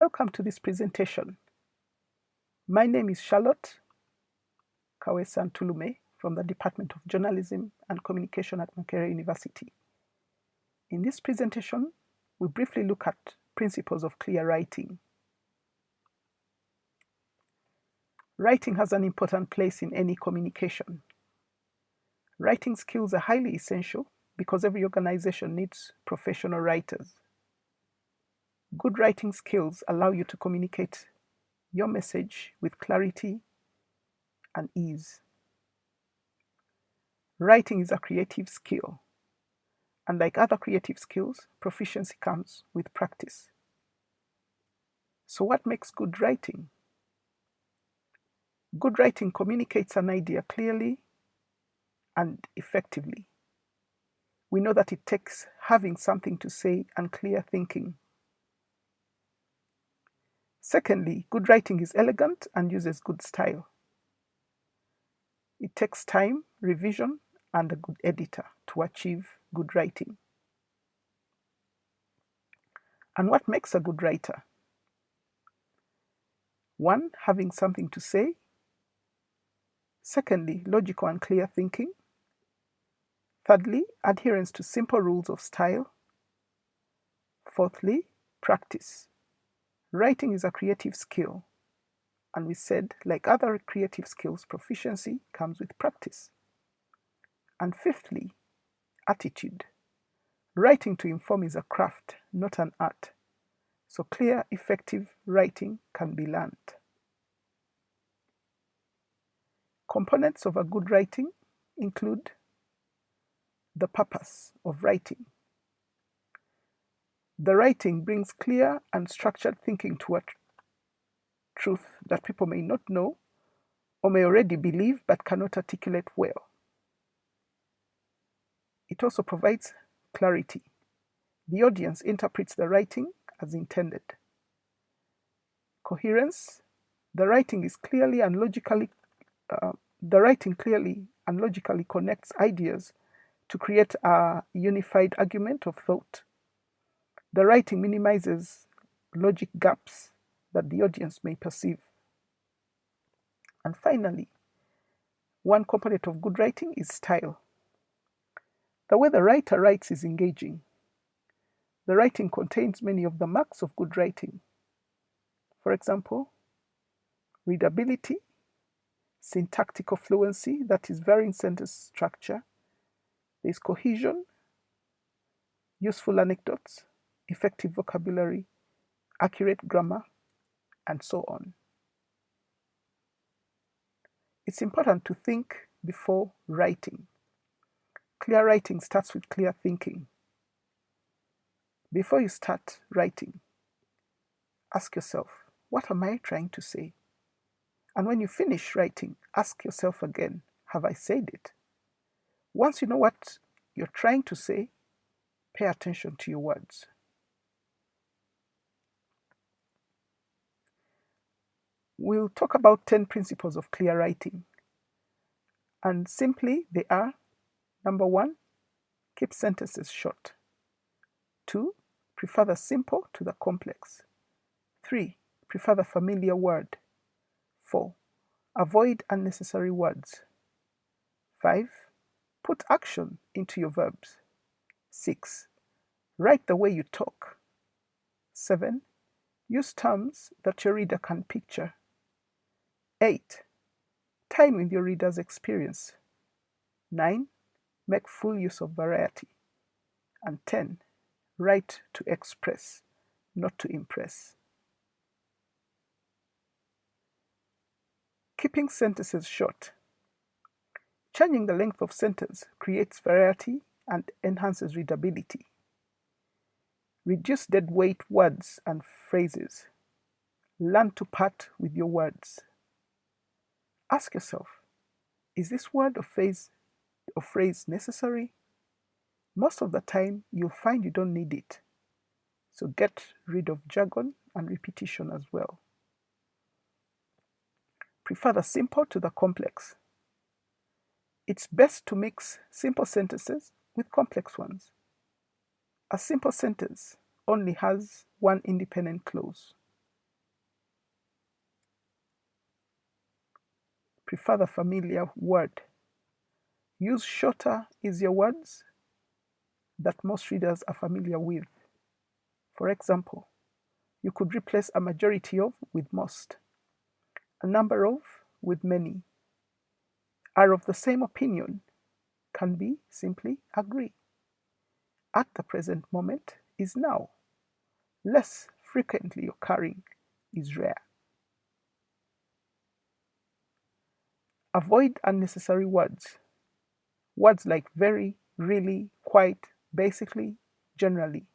Welcome to this presentation. My name is Charlotte Kawesan-Tulume from the Department of Journalism and Communication at Makerere University. In this presentation, we briefly look at principles of clear writing. Writing has an important place in any communication. Writing skills are highly essential because every organization needs professional writers. Good writing skills allow you to communicate your message with clarity and ease. Writing is a creative skill. And like other creative skills, proficiency comes with practice. So what makes good writing? Good writing communicates an idea clearly and effectively. We know that it takes having something to say and clear thinking. Secondly, good writing is elegant and uses good style. It takes time, revision, and a good editor to achieve good writing. And what makes a good writer? 1. Having something to say. Secondly, logical and clear thinking. Thirdly, adherence to simple rules of style. Fourthly, practice. Writing is a creative skill, and we said, like other creative skills, proficiency comes with practice. And fifthly, attitude. Writing to inform is a craft, not an art. So clear, effective writing can be learned. Components of a good writing include the purpose of writing. The writing brings clear and structured thinking to a truth that people may not know or may already believe but cannot articulate well. It also provides clarity. The audience interprets the writing as intended. Coherence. The writing clearly and logically connects ideas to create a unified argument of thought. The writing minimizes logic gaps that the audience may perceive. And finally, one component of good writing is style. The way the writer writes is engaging. The writing contains many of the marks of good writing. For example, readability, syntactical fluency, that is varying sentence structure, there is cohesion, useful anecdotes, effective vocabulary, accurate grammar, and so on. It's important to think before writing. Clear writing starts with clear thinking. Before you start writing, ask yourself, what am I trying to say? And when you finish writing, ask yourself again, have I said it? Once you know what you're trying to say, pay attention to your words. We'll talk about 10 principles of clear writing. And simply, they are: number 1, keep sentences short. 2, prefer the simple to the complex. 3, prefer the familiar word. 4, avoid unnecessary words. 5, put action into your verbs. 6, write the way you talk. 7, use terms that your reader can picture. 8, time with your reader's experience. 9, make full use of variety. And 10, write to express, not to impress. Keeping sentences short. Changing the length of sentence creates variety and enhances readability. Reduce deadweight words and phrases. Learn to part with your words. Ask yourself, is this word or phrase necessary? Most of the time, you'll find you don't need it. So get rid of jargon and repetition as well. Prefer the simple to the complex. It's best to mix simple sentences with complex ones. A simple sentence only has one independent clause. prefer the familiar word. Use shorter, easier words that most readers are familiar with. For example, you could replace a majority of with most, a number of with many. Are of the same opinion can be simply agree. At the present moment is now. Less frequently occurring is rare. Avoid unnecessary words. Words like very, really, quite, basically, generally.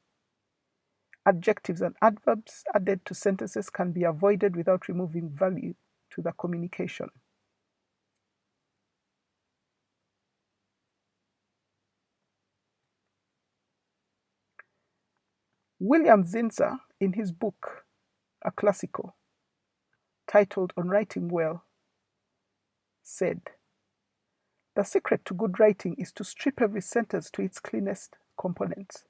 Adjectives and adverbs added to sentences can be avoided without removing value to the communication. William Zinsser, in his book, A Classical, titled On Writing Well, said, "The secret to good writing is to strip every sentence to its cleanest components.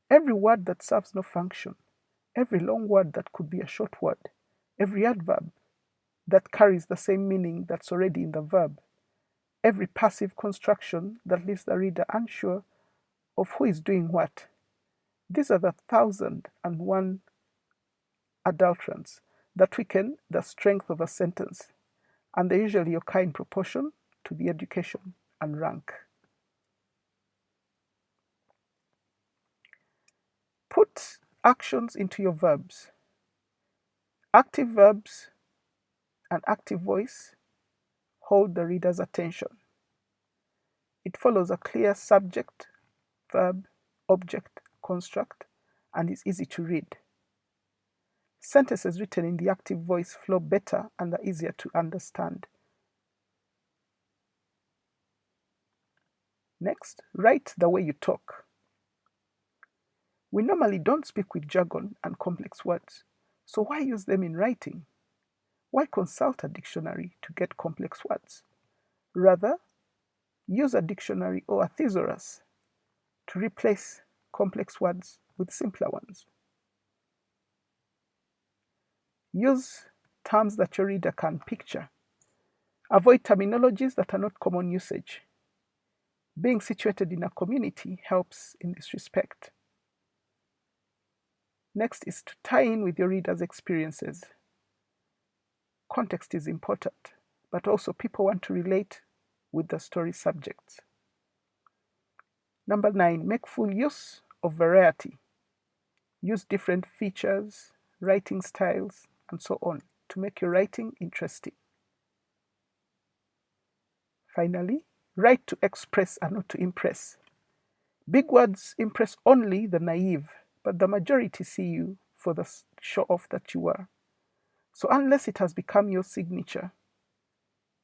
Every word that serves no function, every long word that could be a short word, every adverb that carries the same meaning that's already in the verb, every passive construction that leaves the reader unsure of who is doing what. These are the 1,001 adulterants that weaken the strength of a sentence, and they usually occur in proportion to the education and rank." Put actions into your verbs. Active verbs and active voice hold the reader's attention. It follows a clear subject, verb, object, construct, and is easy to read. Sentences written in the active voice flow better and are easier to understand. Next, write the way you talk. We normally don't speak with jargon and complex words, so why use them in writing? Why consult a dictionary to get complex words? Rather, use a dictionary or a thesaurus to replace complex words with simpler ones. Use terms that your reader can picture. Avoid terminologies that are not common usage. Being situated in a community helps in this respect. Next is to tie in with your reader's experiences. Context is important, but also people want to relate with the story subjects. Number 9, make full use of variety. Use different features, writing styles, and so on to make your writing interesting. Finally, write to express and not to impress. Big words impress only the naive, but the majority see you for the show off that you are. So unless it has become your signature,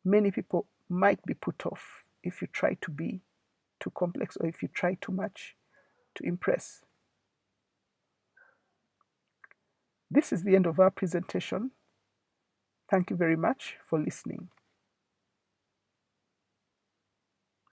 many people might be put off if you try to be too complex or if you try too much to impress. This is the end of our presentation. Thank you very much for listening.